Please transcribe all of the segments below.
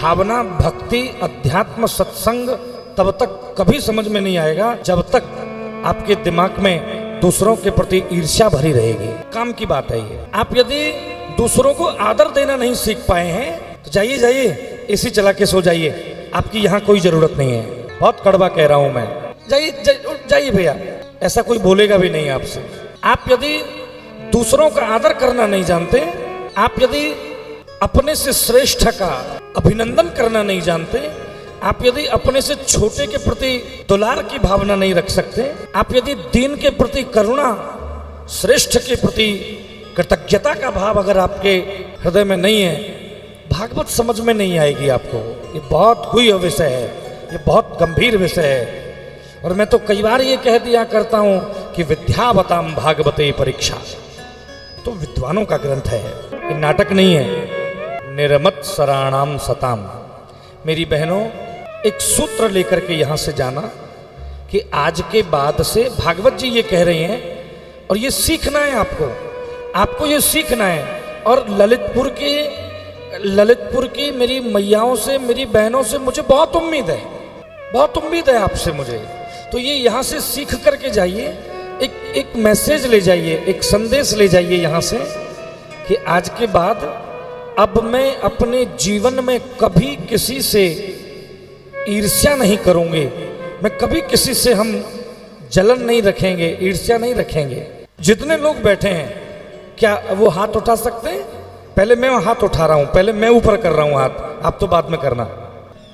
भावना, भक्ति, अध्यात्म, सत्संग तब तक कभी समझ में नहीं आएगा जब तक आपके दिमाग में दूसरों के प्रति ईर्ष्या भरी रहेगी। काम की बात है ये। आप यदि दूसरों को आदर देना नहीं सीख पाए हैं तो जाइए जाइए एसी चला के सो जाइए, आपकी यहाँ कोई जरूरत नहीं है। बहुत कड़वा कह रहा हूं मैं। जाइए जाइए भैया, ऐसा कोई बोलेगा भी नहीं आपसे। आप यदि दूसरों का आदर करना नहीं जानते, आप यदि अपने से श्रेष्ठ का अभिनंदन करना नहीं जानते, आप यदि अपने से छोटे के प्रति दुलार की भावना नहीं रख सकते, आप यदि दीन के प्रति करुणा, श्रेष्ठ के प्रति कृतज्ञता का भाव अगर आपके हृदय में नहीं है, भागवत समझ में नहीं आएगी आपको। ये बहुत गुह्य विषय है, ये बहुत गंभीर विषय है। और मैं तो कई बार ये कह दिया करता हूं कि विद्यावताम भागवते परीक्षा, तो विद्वानों का ग्रंथ है, ये नाटक नहीं है। निर्मत सराणाम सताम। मेरी बहनों, एक सूत्र लेकर के यहां से जाना कि आज के बाद से भागवत जी ये कह रहे हैं और ये सीखना है आपको ये सीखना है। और ललितपुर की मेरी मैयाओं से, मेरी बहनों से मुझे बहुत उम्मीद है आपसे मुझे। तो ये यहाँ से सीख करके जाइए, एक मैसेज ले जाइए, एक संदेश ले जाइए यहाँ से कि आज के बाद अब मैं अपने जीवन में कभी किसी से ईर्ष्या नहीं करूँगी, मैं कभी किसी से हम जलन नहीं रखेंगे, ईर्ष्या नहीं रखेंगे। जितने लोग बैठे हैं क्या वो हाथ उठा सकते हैं? पहले मैं हाथ उठा रहा हूं, पहले मैं ऊपर कर रहा हूं हाथ, आप तो बाद में करना।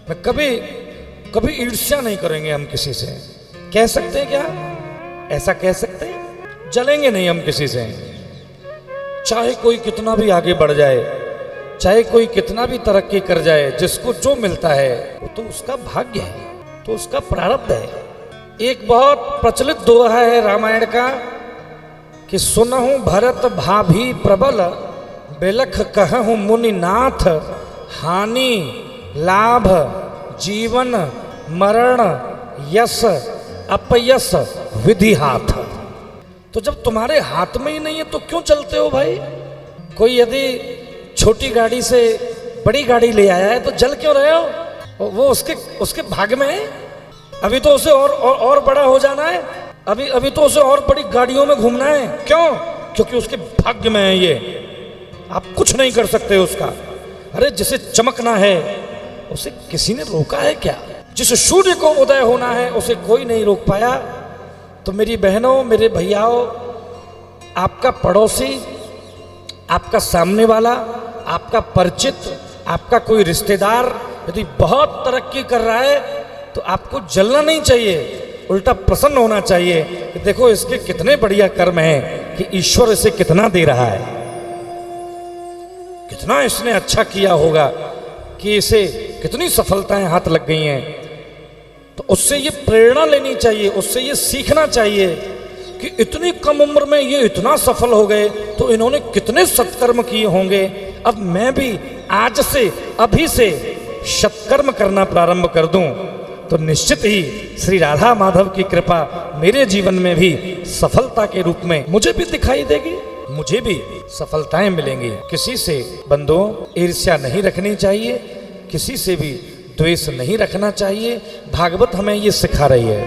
मैं कभी ईर्ष्या नहीं करेंगे हम किसी से। कह सकते हैं क्या? ऐसा कह सकते हैं? जलेंगे नहीं हम किसी से, चाहे कोई कितना भी आगे बढ़ जाए, चाहे कोई कितना भी तरक्की कर जाए। जिसको जो मिलता है वो तो उसका भाग्य है, तो उसका प्रारब्ध है। एक बहुत प्रचलित दोहा है रामायण का कि सुनहु भरत भाभी प्रबल, बिलख कहूँ मुनिनाथ, हानि लाभ जीवन मरण यश अपयश विधि हाथ। तो जब तुम्हारे हाथ में ही नहीं है तो क्यों चलते हो भाई? कोई यदि छोटी गाड़ी से बड़ी गाड़ी ले आया है तो जल क्यों रहे हो? वो उसके भाग्य में है। अभी तो उसे और बड़ा हो जाना है, अभी तो उसे और बड़ी गाड़ियों में घूमना है। क्यों? क्योंकि उसके भाग्य में है ये, आप कुछ नहीं कर सकते उसका। अरे जिसे चमकना है उसे किसी ने रोका है क्या? जिस सूर्य को उदय होना है उसे कोई नहीं रोक पाया। तो मेरी बहनों, मेरे भैयाओं, आपका पड़ोसी, आपका सामने वाला, आपका परिचित, आपका कोई रिश्तेदार यदि बहुत तरक्की कर रहा है तो आपको जलना नहीं चाहिए, उल्टा प्रसन्न होना चाहिए कि देखो इसके कितने बढ़िया कर्म हैं, कि ईश्वर इसे कितना दे रहा है, कितना इसने अच्छा किया होगा, कि इसे कितनी सफलताएं हाथ लग गई हैं। तो उससे ये प्रेरणा लेनी चाहिए, उससे ये सीखना चाहिए कि इतनी कम उम्र में ये इतना सफल हो गए तो इन्होंने कितने सत्कर्म किए होंगे। अब मैं भी आज से, अभी से सत्कर्म करना प्रारंभ कर दूं तो निश्चित ही श्री राधा माधव की कृपा मेरे जीवन में भी सफलता के रूप में मुझे भी दिखाई देगी, मुझे भी सफलताएं मिलेंगी। किसी से बंधुओं ईर्ष्या नहीं रखनी चाहिए, किसी से भी द्वेष नहीं रखना चाहिए। भागवत हमें ये सिखा रही है।